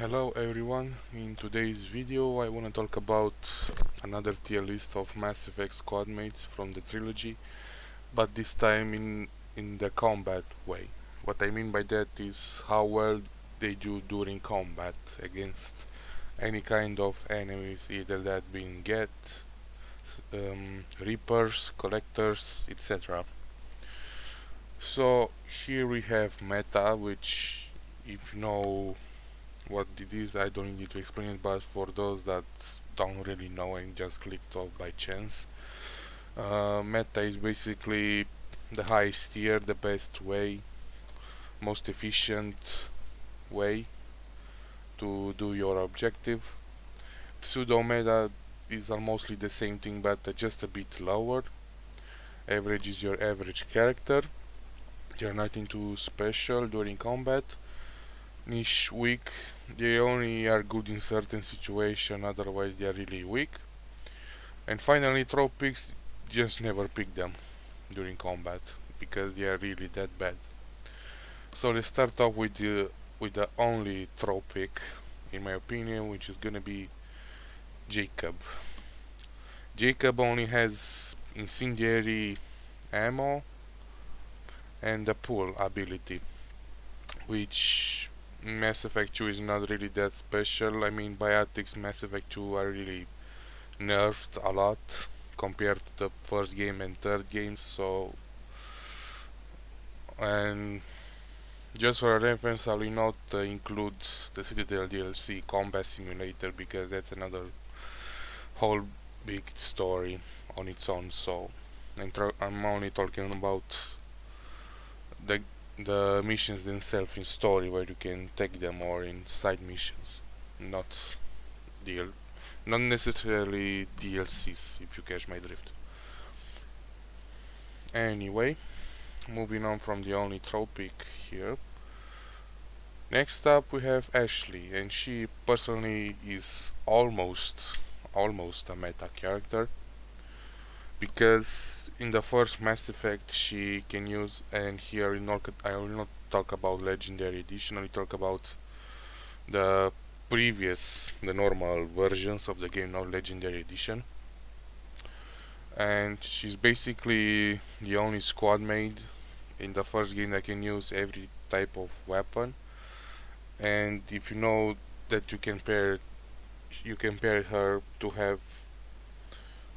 Hello everyone, in today's video I want to talk about another tier list of Mass Effect Squadmates from the Trilogy, but this time in the combat way. What I mean by that is how well they do during combat against any kind of enemies, either that being Reapers, Collectors, etc. So here we have Meta, which if you know what it is, I don't need to explain it, but for those that don't really know and just clicked off by chance, meta is basically the highest tier, the best way, most efficient way to do your objective. Pseudo meta is mostly the same thing, but just a bit lower. Average is your average character. They're nothing too special during combat. Niche weak, they only are good in certain situations, otherwise they are really weak. And finally tropics, just never pick them during combat because they are really that bad. So let's start off with the only tropic in my opinion, which is gonna be Jacob. Jacob only has incendiary ammo and the pull ability, which Mass Effect 2 is not really that special. I mean, biotics Mass Effect 2 are really nerfed a lot compared to the first game and third games. So, and just for a reference, I will not include the Citadel DLC Combat Simulator because that's another whole big story on its own. So, I'm only talking about the the missions themselves in story where you can take them, or in side missions, not DL, not necessarily DLCs, if you catch my drift. Anyway, moving on from the only tropic here. Next up we have Ashley, and she personally is almost a meta character, because in the first Mass Effect she can use, and here I will not talk about Legendary Edition, I will talk about the the normal versions of the game, not Legendary Edition. And she's basically the only squad mate in the first game that can use every type of weapon. And if you know that you can pair her to have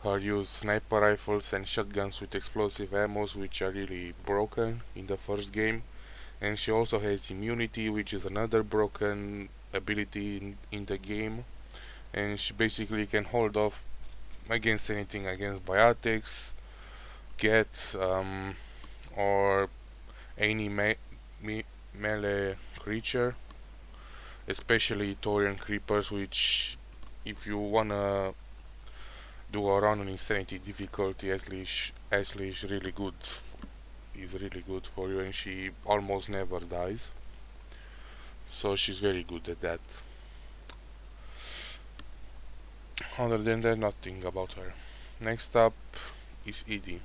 her use sniper rifles and shotguns with explosive ammos, which are really broken in the first game. And she also has immunity, which is another broken ability in the game. And she basically can hold off against anything, against biotics, get or any melee creature, especially Taurian creepers, which if you wanna do a run on insanity difficulty, Ashley is really good. Is really good for you, and she almost never dies. So she's very good at that. Other than that, nothing about her. Next up is Edie.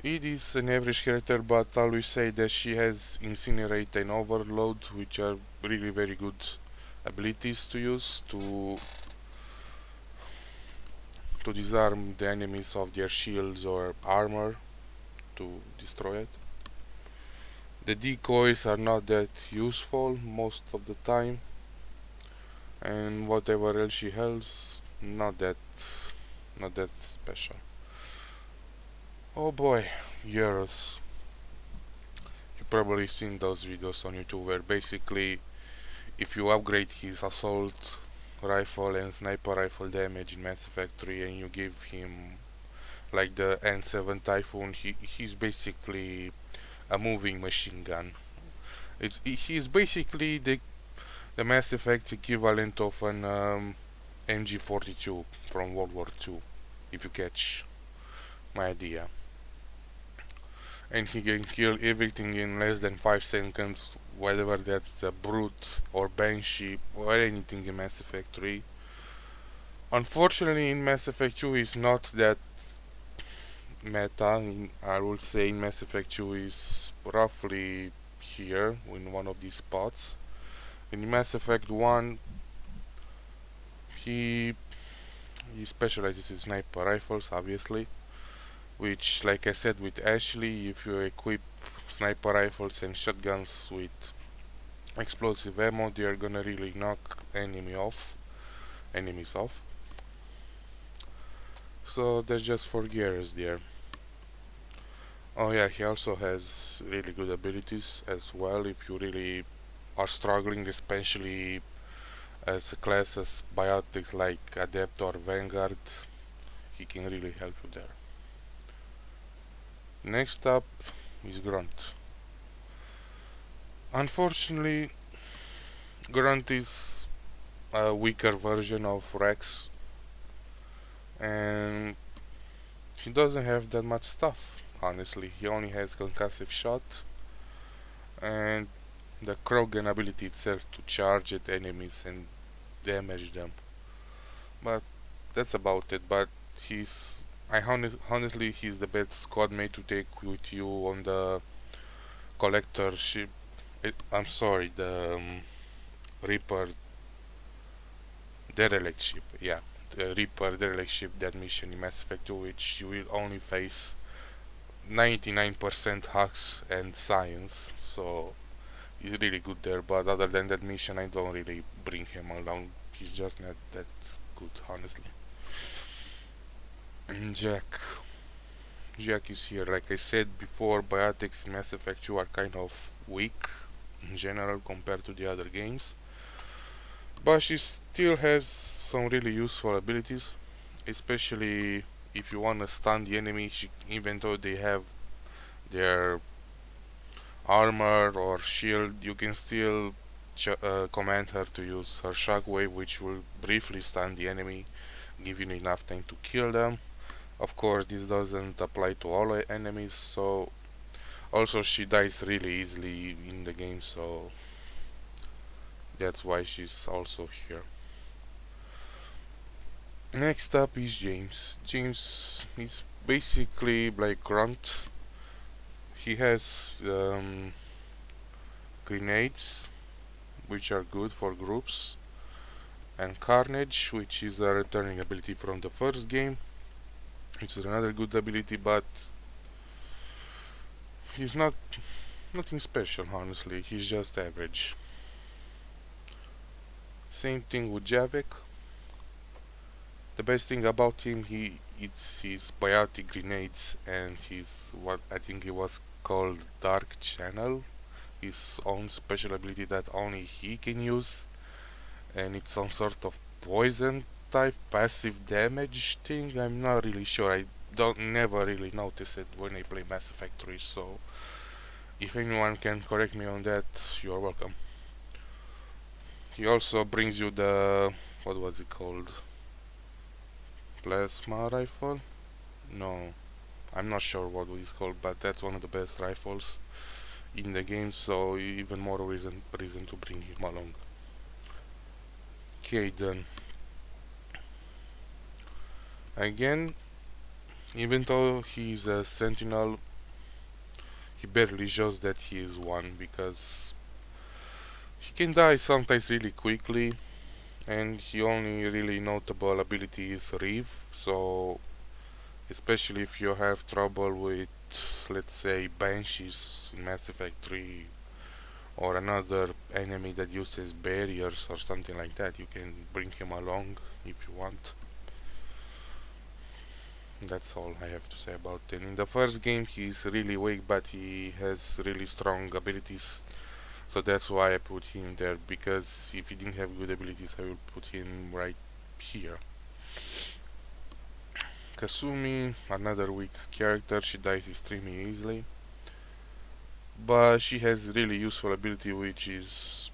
Edie is an average character, but I always say that she has Incinerate and Overload, which are really very good abilities to use to disarm the enemies of their shields or armor, to destroy it. The decoys are not that useful most of the time, and whatever else she has, not that special. Oh boy, Euros. You've probably seen those videos on YouTube where basically if you upgrade his assault rifle and sniper rifle damage in Mass Effect 3 and you give him like the N7 Typhoon, he's basically a moving machine gun. He's basically the Mass Effect equivalent of an MG42 from World War II, if you catch my idea. And he can kill everything in less than 5 seconds, whether that's a Brute or Banshee or anything in Mass Effect 3. Unfortunately, in Mass Effect 2 is not that meta. I would say Mass Effect 2 is roughly here in one of these spots, In Mass Effect 1, he specializes in sniper rifles, obviously, which, like I said with Ashley, if you equip sniper rifles and shotguns with explosive ammo, they are gonna really knock enemies off. So that's just for gears there. Oh yeah, he also has really good abilities as well if you really are struggling, especially as classes biotics like Adept or Vanguard. He can really help you there. Next up is Grunt. Unfortunately, Grunt is a weaker version of Rex, and he doesn't have that much stuff. Honestly, he only has concussive shot and the Krogan ability itself to charge at enemies and damage them. But that's about it. But honestly, he's the best squad mate to take with you on the collector ship. I'm sorry, the Reaper derelict ship. Yeah, the Reaper derelict ship, that mission in Mass Effect 2, which you will only face 99% hacks and science. So he's really good there. But other than that mission, I don't really bring him along. He's just not that good, honestly. And Jack is here. Like I said before, biotics in Mass Effect 2 are kind of weak in general compared to the other games. But she still has some really useful abilities, especially if you wanna stun the enemy. Even though they have their armor or shield, you can still command her to use her shockwave, which will briefly stun the enemy, give you enough time to kill them. Of course, this doesn't apply to all enemies, so also she dies really easily in the game, so that's why she's also here. Next up is James. James is basically like Grunt. He has grenades, which are good for groups, and Carnage, which is a returning ability from the first game. It's another good ability, but he's nothing special, honestly. He's just average. Same thing with Javik. The best thing about him, it's his biotic grenades and his, what I think it was called, Dark Channel, his own special ability that only he can use, and it's some sort of poison type passive damage thing. I'm not really sure. I don't never really notice it when I play Mass Effect 3, so if anyone can correct me on that, you're welcome. He also brings you the, what was it called? Plasma rifle? No, I'm not sure what it's called, but that's one of the best rifles in the game, so even more reason to bring him along. Kaidan. Again, even though he's a sentinel, he barely shows that he is one, because he can die sometimes really quickly, and he only really notable ability is Reeve, so especially if you have trouble with, let's say, Banshees in Mass Effect 3, or another enemy that uses barriers or something like that, you can bring him along if you want. That's all I have to say about him. In the first game he's really weak, but he has really strong abilities, so that's why I put him there, because if he didn't have good abilities I will put him right here. Kazumi, another weak character. She dies extremely easily, but she has really useful ability, which is,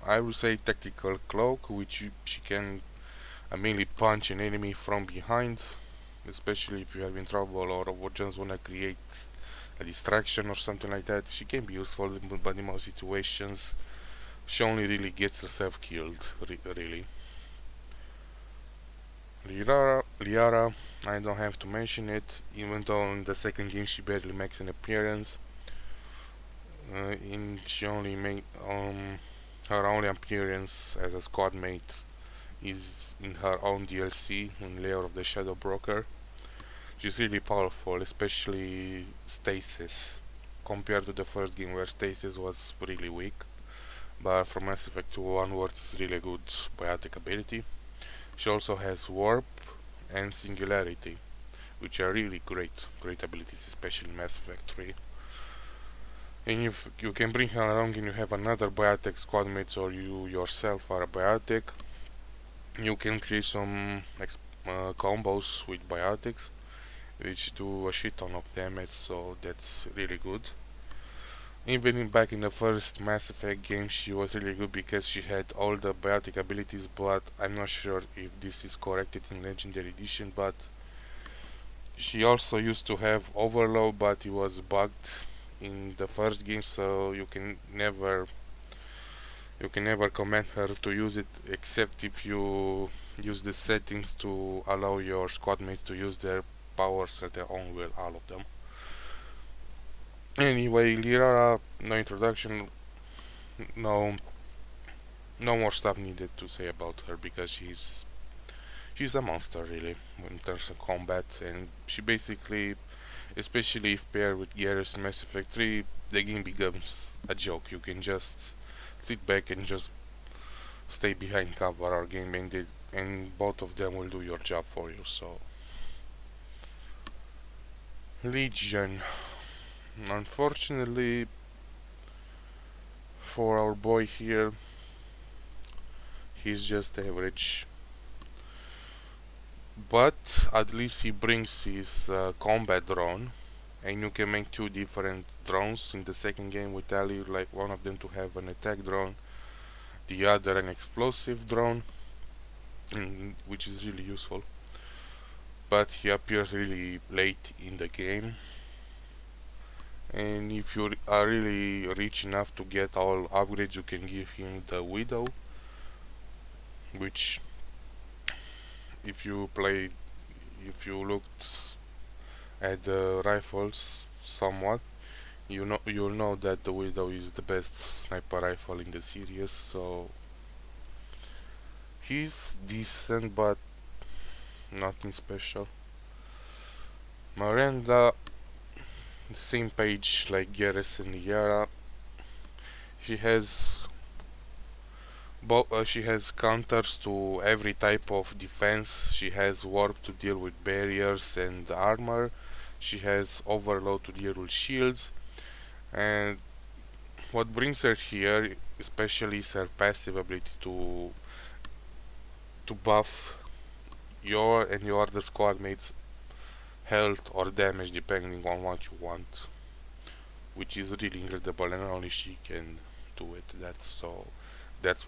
I would say, tactical cloak, which she can mainly punch an enemy from behind, especially if you have in trouble or just wanna create a distraction or something like that. She can be useful, but in most situations she only really gets herself killed, really. Liara, I don't have to mention it, even though in the second game she barely makes an appearance. She only Her only appearance as a squad mate is in her own DLC in Lair of the Shadow Broker. She's really powerful, especially Stasis, compared to the first game where Stasis was really weak. But from Mass Effect 2 onwards, it's really good biotic ability. She also has Warp and Singularity, which are really great abilities, especially in Mass Effect 3. And if you can bring her along and you have another biotic squad mates or you yourself are a biotic, you can create some combos with biotics which do a shit ton of damage, so that's really good. Even back in the first Mass Effect game she was really good because she had all the biotic abilities, but I'm not sure if this is corrected in Legendary Edition, but she also used to have Overload, but it was bugged in the first game, so you can never command her to use it except if you use the settings to allow your squad mates to use their powers at their own will, all of them. Anyway, Lirara, no introduction, no no more stuff needed to say about her because she's a monster really in terms of combat, and she basically, especially if paired with Garrus in Mass Effect 3, the game becomes a joke. You can just sit back and just stay behind cover our game, and both of them will do your job for you. So Legion, unfortunately for our boy here, he's just average, but at least he brings his combat drone, and you can make two different drones in the second game with Ali, like one of them to have an attack drone, the other an explosive drone, which is really useful. But he appears really late in the game, and if you are really rich enough to get all upgrades, you can give him the Widow, which if you played if you looked at the rifles somewhat, you'll know that the Widow is the best sniper rifle in the series, so he's decent but nothing special. Miranda, the same page like Garrus and Yara. She has she has counters to every type of defense. She has warp to deal with barriers and armor. She has overload to deal with shields. And what brings her here, especially, is her passive ability to buff your and your other squad mates' health or damage depending on what you want, which is really incredible, and only she can do it. That's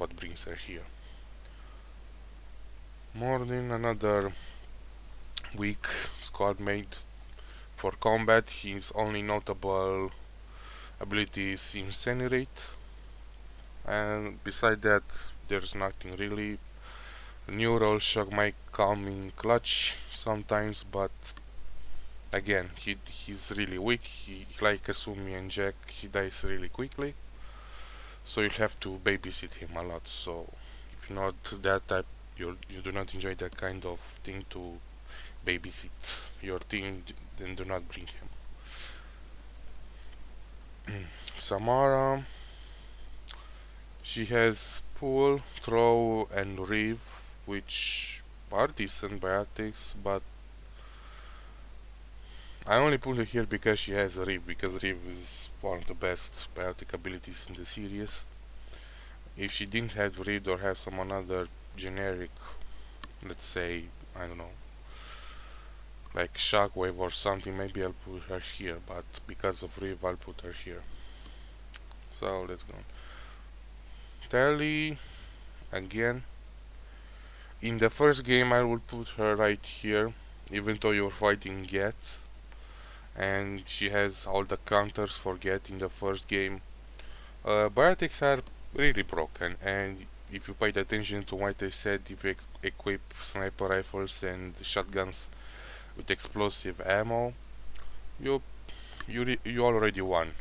what brings her here. More than another weak squad mate for combat. His only notable ability is Incinerate, and beside that there's nothing really. Neural Shock might come in clutch sometimes, but again, he's really weak. He, like Kazumi and Jack, he dies really quickly, so you'll have to babysit him a lot. So if you're not that type, you do not enjoy that kind of thing to babysit your team, then do not bring him. Samara, she has pull, throw, and reeve, which are decent biotics, but I only put her here because she has reeve, because reeve is one of the best biotic abilities in the series. If she didn't have reeve or have some another generic, let's say, I don't know, like Shockwave or something, maybe I'll put her here, but because of reeve I'll put her here. So let's go. Tally, again. In the first game I will put her right here, even though you're fighting Get, and she has all the counters for Get in the first game. Biotics are really broken, and if you paid attention to what I said, if you equip sniper rifles and shotguns with explosive ammo, you already won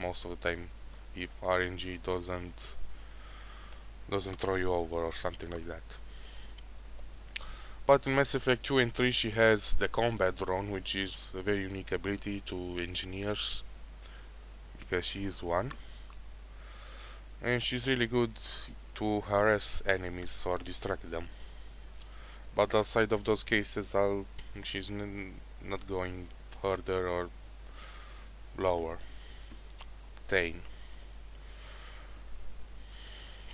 most of the time if RNG doesn't doesn't throw you over or something like that. But in Mass Effect 2 and 3 she has the combat drone, which is a very unique ability to engineers because she is one, and she's really good to harass enemies or distract them. But outside of those cases, she's not going further or lower. Thane.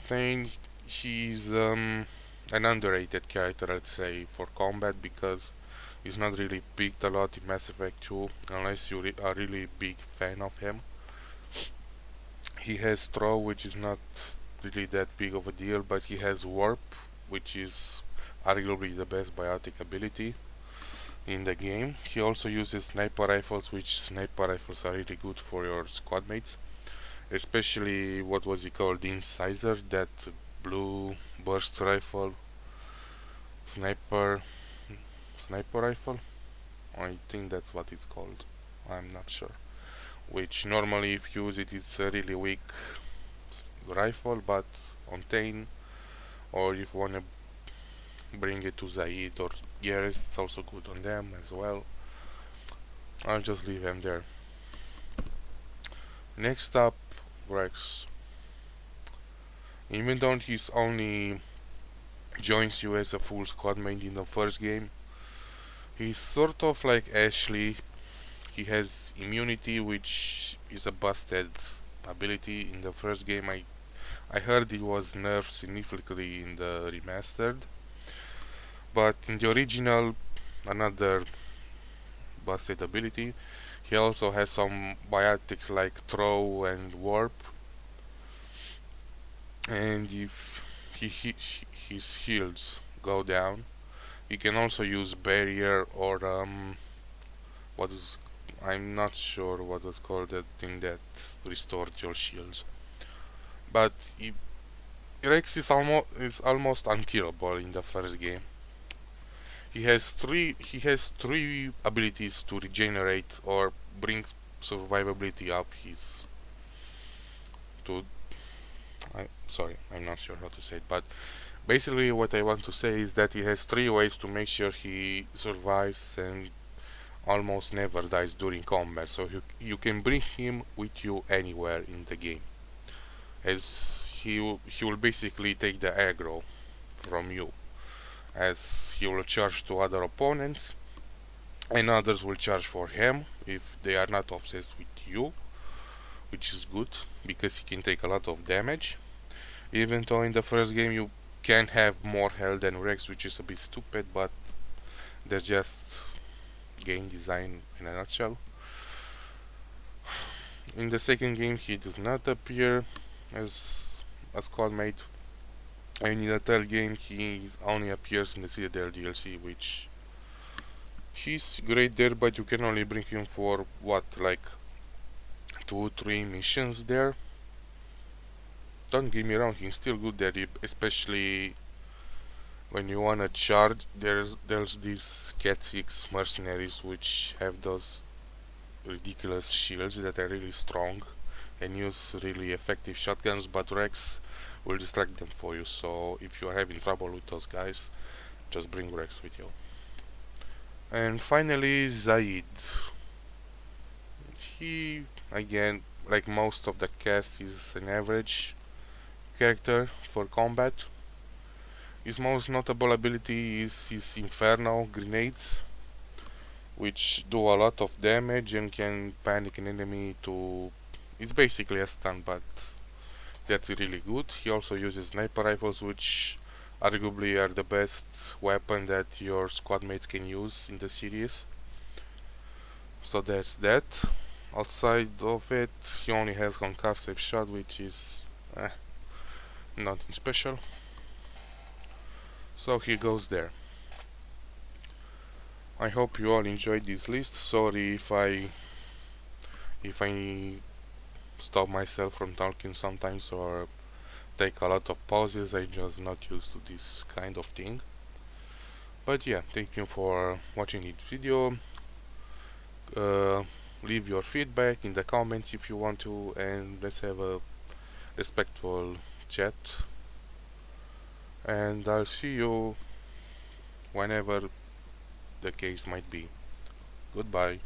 Thane, she's an underrated character, I'd say, for combat because he's not really picked a lot in Mass Effect 2 unless you are really big fan of him. He has throw, which is not really that big of a deal, but he has warp, which is arguably the best biotic ability in the game. He also uses sniper rifles, which sniper rifles are really good for your squad mates, especially what was he called, the Incisor, that blue burst rifle, sniper sniper rifle. I think that's what it's called. I'm not sure. Which normally, if you use it, it's a really weak rifle, but on Tane, or if you wanna bring it to Zaid or Garrus, it's also good on them as well. I'll just leave him there. Next up, Rex. Even though he's only joins you as a full squad mate in the first game, he's sort of like Ashley. He has immunity, which is a busted ability. In the first game, I heard it was nerfed significantly in the remastered, but in the original, another busted ability. He also has some biotics like throw and warp, and if his shields go down, he can also use barrier or what is, I'm not sure what was called, that thing that restored your shields. But Rex is almost unkillable in the first game. He has three abilities to regenerate or bring survivability up his to sorry, I'm not sure how to say it, but basically what I want to say is that he has three ways to make sure he survives and almost never dies during combat, so you can bring him with you anywhere in the game, as he will basically take the aggro from you, as he will charge to other opponents and others will charge for him if they are not obsessed with you, which is good because he can take a lot of damage. Even though in the first game you can have more health than Rex, which is a bit stupid, but that's just game design in a nutshell. In the second game he does not appear as a squad mate, and in the third game he only appears in the Citadel DLC, which he's great there, but you can only bring him for what, like 2-3 missions there. Don't get me wrong, he's still good there, especially when you wanna charge. There's these Cat 6 mercenaries which have those ridiculous shields that are really strong and use really effective shotguns, but Rex will distract them for you, so if you are having trouble with those guys, just bring Rex with you. And finally, Zaid. He, again, like most of the cast, is an average character for combat. His most notable ability is his Inferno grenades, which do a lot of damage and can panic an enemy to... It's basically a stun, but that's really good. He also uses sniper rifles, which arguably are the best weapon that your squad mates can use in the series. So that's that. Outside of it, he only has concussive shot, which is nothing special. So he goes there. I hope you all enjoyed this list. Sorry if I stop myself from talking sometimes or take a lot of pauses. I'm just not used to this kind of thing. But yeah, thank you for watching this video. Leave your feedback in the comments if you want to, and let's have a respectful chat. and I'll see you whenever the case might be. Goodbye.